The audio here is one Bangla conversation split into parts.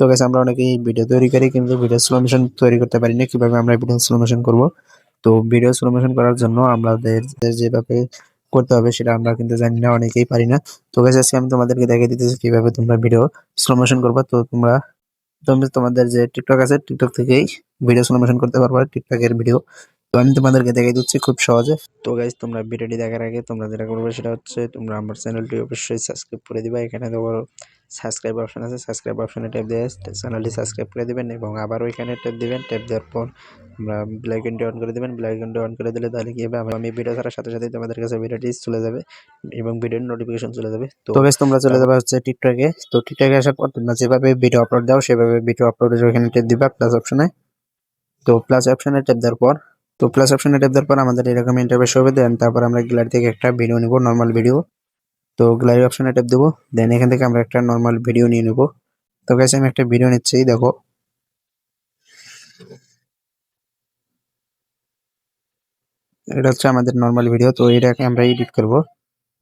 তো গাইস আমরা অনেকেই ভিডিও তৈরি করি কিন্তু ভিডিও স্লো মোশন তৈরি করতে পারি না। কিভাবে আমরা ভিডিও স্লো মোশন করব? তো ভিডিও স্লো মোশন করার জন্য আমাদের যেভাবে করতে হবে সেটা আমরা কিন্তু জানি না, অনেকেই পারি না। তো গাইস আজকে আমি তোমাদেরকে দেখিয়ে দিতেছি কিভাবে তোমরা ভিডিও স্লো মোশন করবা। তো তুমি তোমাদের যে টিকটক আছে, টিকটক থেকেই ভিডিও স্লো মোশন করতে পারবা, টিকটকের ভিডিও। তো আমি তোমাদেরকে দেখিয়ে দিচ্ছি খুব সহজে। তো গাইস তোমরা ভিডিওটি দেখার আগে তোমরা যেটা করবে সেটা হচ্ছে তোমরা আমার চ্যানেলটি অবশ্যই সাবস্ক্রাইব করে দিবা। এখানে দেখো সাবস্ক্রাইব অপশন আছে, সাবস্ক্রাইব অপশনে ট্যাপ দিয়ে চ্যানেলটি সাবস্ক্রাইব করে দিবেন এবং আবার ওইখানে ট্যাপ দিবেন। ট্যাপ দেওয়ার পর আমরা বেল আইকনটি অন করে দিবেন। বেল আইকনটি অন করে দিলে তাহলে কি হবে, আমি ভিডিও ছাড়ার সাথে সাথে তোমাদের কাছে ভিডিওটি চলে যাবে এবং ভিডিওর নোটিফিকেশন চলে যাবে। তো গাইস তোমরা চলে যাবে হচ্ছে টিকটকে। তো টিকটকে আসার পর তোমরা যেভাবে ভিডিও আপলোড দাও সেভাবে ভিডিও আপলোডের ওখানে ট্যাপ দিবা প্লাস অপশনে। তো প্লাস অপশনে ট্যাপ দেওয়ার পর প্লাস অপশনে ট্যাপ দেওয়ার পর আমাদের এরকম ইন্টারফেস হবে। দেন তারপর আমরা গ্যালারি থেকে একটা ভিডিও নিব, নরমাল ভিডিও। তো গ্যালারি অপশনে ট্যাপ দেবো। দেন এখান থেকে আমরা একটা নরমাল ভিডিও নিয়ে নেব। তো গাইস আমি একটা ভিডিও নিচ্ছি, দেখো এটা হচ্ছে আমাদের নরমাল ভিডিও। তো এটাকে আমরা এডিট করব।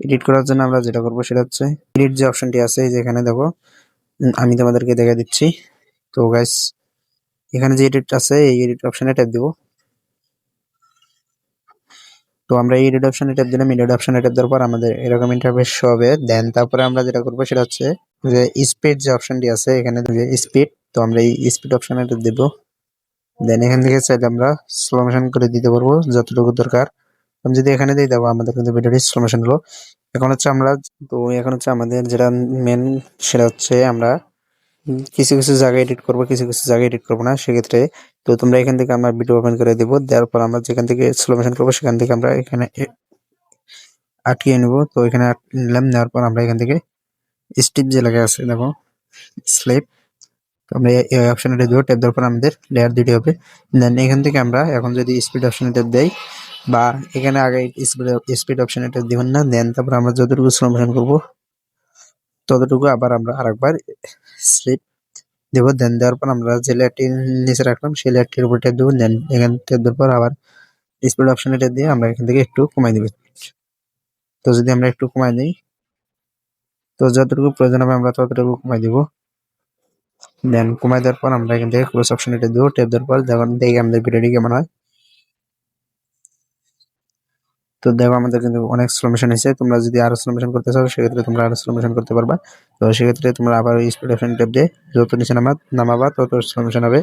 এডিট করার জন্য আমরা যেটা করব সেটা হচ্ছে এডিট যে অপশনটি আছে এই যে এখানে দেখো, আমি তোমাদেরকে দেখা দিচ্ছি। তো গাইস এখানে যে এডিট আছে এই এডিট অপশনে ট্যাপ দিব। তো আমরা এই এডিট অপশনে ট্যাপ দিলাম। এডিট অপশনে ট্যাপ দেওয়ার পর আমাদের এরকম ইন্টারফেস শো হবে। দেন তারপরে আমরা যেটা করব সেটা হচ্ছে যে স্পিড যে অপশনটি আছে এখানে যে স্পিড, তো আমরা এই স্পিড অপশনে ট্যাপ দেব। দেন এখান থেকে চাইলে আমরা স্লো মোশন করে দিতে পারবো যতটুকু দরকার। আমি যদি এখানে দিয়ে দেবো আমাদের কিন্তু ভিডিওটি স্লো মোশন হলো। এখন হচ্ছে আমাদের যেটা মেন সেটা হচ্ছে আমরা কিছু কিছু জায়গায় এডিট করবো, কিছু কিছু জায়গায় এডিট করবো না সেক্ষেত্রে। তো তোমরা এখান থেকে আমরা ভিডিও ওপেন করে দেবো। দেওয়ার পর আমরা যেখান থেকে স্লো মোশন করবো সেখান থেকে আমরা এখানে আটকিয়ে নেবো। তো এখানে নিলাম, নেওয়ার পর আমরা এখান থেকে স্টিপ যে লেখা আছে দেখো স্লিপ, তো আমরা এই অপশনে ট্যাপ দেবো। ট্যাপ দেওয়ার পর আমাদের লেয়ার দুটি হবে। দেন এখান থেকে আমরা এখন যদি স্পিড অপশনে ট্যাপ দেই বা এখানে আগে স্পিড অপশনে ট্যাপ দিবেন না। দেন তারপর আমরা যতটুকু স্লো মোশন করবো ততটুকু আবার আমরা আরেকবার স্লিপ দেব। দেন দেওয়ার পর আমরা যে লেয়ারটি নিচে রাখলাম সেই লেয়ারটির উপর ট্যাপ দেবো। দেন এখান ট্যাপ দেওয়ার পর আবার স্পিড অপশনে ট্যাপ দিয়ে আমরা এখান থেকে একটু কমাই দেবো। তো যদি আমরা একটু কমাই দিই, তো যতটুকু প্রয়োজন হবে আমরা ততটুকু কমাই দিব। দেন কমাই দেওয়ার পর আমরা এখান থেকে ক্লোজ অপশনে ট্যাপ দেবো। ট্যাপ দেওয়ার পর যখন দেখি আমাদের ভিডিওটি কেমন হয়। তো দেখো আমাদের কিন্তু অনেক স্লো মোশন হয়েছে। তোমরা যদি আরো স্লো মোশন করতে চাও সেক্ষেত্রে তোমরা আরো স্লো মোশন করতে পারবা। তো সেক্ষেত্রে তোমরা আবার স্পিড অপশন ট্যাপ দিয়ে যত নিচে নামাবা তত স্লো মোশন হবে।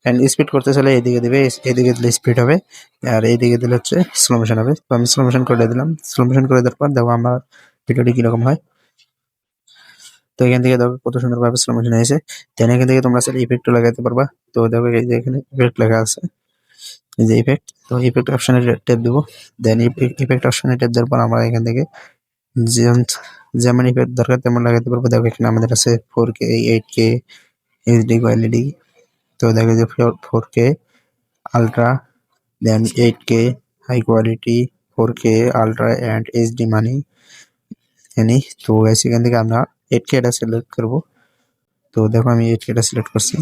এন্ড স্পিড করতে চাইলে এইদিকে দিবে, এইদিকে দিলে স্পিড হবে আর এইদিকে দিলে হচ্ছে স্লো মোশন হবে। তো আমি স্লো মোশন করে দিলাম। স্লো মোশন করে দেওয়ার পর দেখো আমার ভিডিওটি কিরকম হয়। তো এখান থেকে দেখো কত সুন্দরভাবে স্লো মোশন হয়েছে। দেন এখান থেকে তোমরা চাইলে ইফেক্টও লাগাতে পারবা। তো দেখো এই যে এখানে ইফেক্ট লেখা আছে, এই যে ইফেক্ট। তো ইফেক্ট অপশনে ট্যাপ দেবো। দেন ইফেক্ট অপশনে ট্যাপ দেওয়ার পর আমরা এখান থেকে যেমন যেমন ইফেক্ট দরকার তেমন লাগাতে পারবো। দেখো এখানে আমাদের আছে 4K, 8K, এইচডি কোয়ালিটি। তো দেখো যে 4K ultra, then 8K high quality, 4K ultra and HD মানি এনি। তো এখান থেকে আমরা 8K টা সিলেক্ট করবো। তো দেখো আমি 8K টা সিলেক্ট করছি।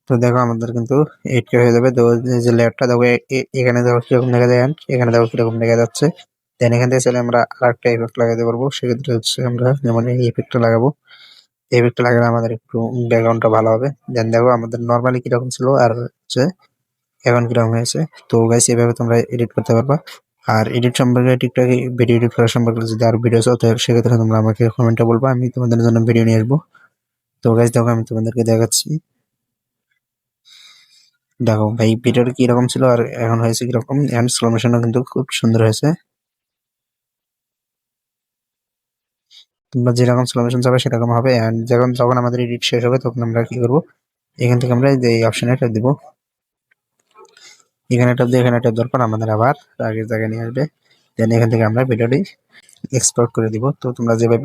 তো দেখো আমাদের কিন্তু 8K হয়ে যাবে। তো এই যে লেয়ারটা দেখো এখানে দেখো কিরকম দেখা যায়, এখানে দেখো কিরকম দেখা যাচ্ছে। দেন এখান থেকে চাইলে আমরা আরেকটা ইফেক্ট লাগাতে পারবো। সেক্ষেত্রে হচ্ছে আমরা যেমন এই ইফেক্টটা লাগাবো, ইফেক্টটা লাগালে আমাদের একটু ব্যাকগ্রাউন্ডটা ভালো হবে। দেন দেখো আমাদের নর্মালি কিরকম ছিল আর হচ্ছে এখন কিরকম হয়েছে। তো গাইস এভাবে তোমরা এডিট করতে পারবা। আর এডিট সম্পর্কে টিকটকে ভিডিও এডিট করার সম্পর্কে যদি আরো ভিডিও চাও তো সেক্ষেত্রে তোমরা আমাকে কমেন্টে বলবা, আমি তোমাদের জন্য ভিডিও নিয়ে আসবো। তো গাইস দেখো আমি তোমাদেরকে দেখাচ্ছি। দেখো ভাই ভিডিওটা কিরকম ছিল আর এখন হয়েছে কিরকম। এখন স্লো মোশনও কিন্তু খুব সুন্দর হয়েছে। তোমরা যেরকম স্লো মোশন চাবে সেরকম হবে। এন্ড যখন আমাদের এডিট শেষ হবে তখন আমরা কি করবো, এখান থেকে আমরা এই অপশনে ট্যাপ দিব। এখানে ট্যাপ দিয়ে এখানে ট্যাপ দেওয়ার পর আমাদের আবার আগের জায়গায় নিয়ে আসবে। দেন এখান থেকে আমরা ভিডিওটি এক্সপোর্ট করে দিব। তো তোমরা যেভাবে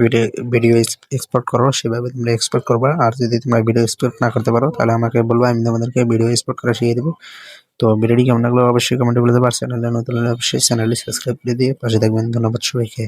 ভিডিও এক্সপোর্ট করো সেভাবে তোমরা এক্সপোর্ট করবা। আর যদি তোমরা ভিডিও এক্সপোর্ট না করতে পারো তাহলে আমাকে বলবো, আমি তোমাদেরকে ভিডিও এক্সপোর্ট করা শিখিয়ে দেবো। তো ভিডিওটি কেমন লাগলো অবশ্যই কমেন্টে বলতে পারছেন। নতুন হলে অবশ্যই চ্যানেলটি সাবস্ক্রাইব করে দিয়ে পাশে থাকবেন। ধন্যবাদ সবাইকে।